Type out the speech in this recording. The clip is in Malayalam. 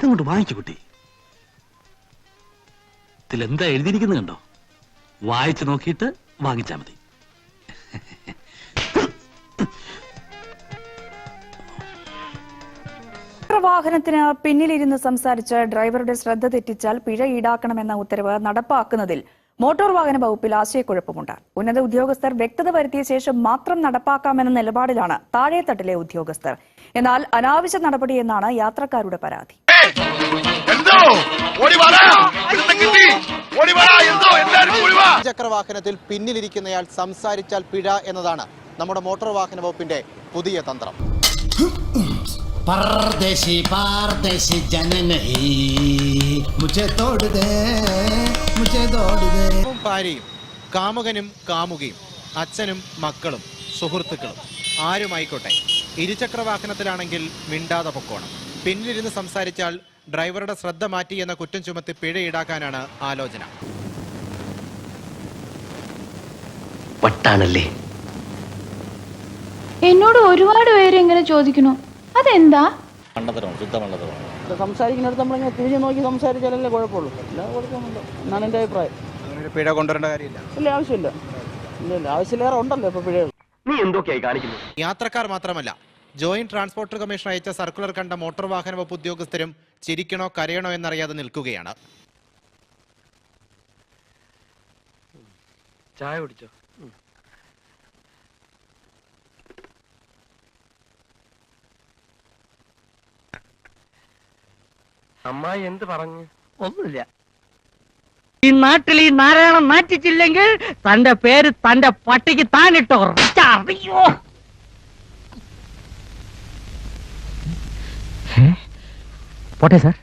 ഇതങ്ങോട്ട് വാങ്ങിച്ചു കുട്ടി. ഇതിലെന്താ എഴുതിയിരിക്കുന്നത് കണ്ടോ? വായിച്ചു നോക്കിയിട്ട് വാങ്ങിച്ചാ മതി. വാഹനത്തിന് പിന്നിലിരുന്ന് സംസാരിച്ച് ഡ്രൈവറുടെ ശ്രദ്ധ തെറ്റിച്ചാൽ പിഴ ഈടാക്കണമെന്ന ഉത്തരവ് നടപ്പാക്കുന്നതിൽ മോട്ടോർ വാഹന വകുപ്പിൽ ആശയക്കുഴപ്പമുണ്ട്. ഉന്നത ഉദ്യോഗസ്ഥർ വ്യക്തത വരുത്തിയ ശേഷം മാത്രം നടപ്പാക്കാമെന്ന നിലപാടിലാണ് താഴെത്തട്ടിലെ ഉദ്യോഗസ്ഥർ. എന്നാൽ അനാവശ്യ നടപടിയെന്നാണ് യാത്രക്കാരുടെ പരാതി. ചക്രവാഹനത്തിൽ പിന്നിലിരിക്കുന്നയാൾ സംസാരിച്ചാൽ പിഴ എന്നതാണ് നമ്മുടെ മോട്ടോർ വാഹന വകുപ്പിന്റെ പുതിയ തന്ത്രം. परदेसी परदेसी जन नहीं मुझे तोड़ दे मुझे तोड़ दे. ഭാര്യയും കാമുകനും കാമുകയും അച്ഛനും മക്കളും സുഹൃത്തുക്കളും ആരുമായിക്കോട്ടെ ഇരുചക്രവാഹനത്തിലാണെങ്കിൽ മിണ്ടാതെ പൊക്കോണം. പിന്നിലിരുന്ന് സംസാരിച്ചാൽ ഡ്രൈവറുടെ ശ്രദ്ധ മാറ്റി എന്ന കുറ്റം ചുമത്തി പിഴ ഈടാക്കാനാണ് ആലോചന. വട്ടാണല്ലേ? എന്നോട് ഒരുപാട് പേര് ഇങ്ങനെ ചോദിക്കുന്നു, അതെന്താ? സംസാരിക്കുന്നിടത്ത് നമ്മളിങ്ങനെ തിരിഞ്ഞു നോക്കി സംസാരിച്ചാലല്ലേ കുഴപ്പമുള്ളൂ. അല്ലാതെ കുഴപ്പമൊന്നുമില്ല എന്നാണ് എൻ്റെ അഭിപ്രായം. പിഴ കൊണ്ടുവരേണ്ട കാര്യമില്ല. ഇല്ല, ആവശ്യമില്ല. ഇല്ല, ആവശ്യമില്ലേറെ ഉണ്ടല്ലോ ഇപ്പൊ പിഴകൾ. നീ എന്തൊക്കെയായി കാണിക്കുന്നത്? യാത്രക്കാർ മാത്രമല്ല, ജോയിന്റ് ട്രാൻസ്പോർട്ട് കമ്മീഷൻ അയച്ച സർക്കുലർ കണ്ട മോട്ടോർ വാഹന വകുപ്പ് ഉദ്യോഗസ്ഥരും ചിരിക്കണോ കരയണോ എന്നറിയാതെ നിൽക്കുകയാണ്. ചായ കുടിച്ചോ? അമ്മായി എന്ത് പറഞ്ഞു? ഒന്നുമില്ല. ഈ നാട്ടിൽ ഈ നാരായണം നാറ്റിച്ചില്ലെങ്കിൽ തന്റെ പേര് തന്റെ പട്ടിക്ക് താനിട്ടോ. അറിയോ? പോട്ടെ സാർ.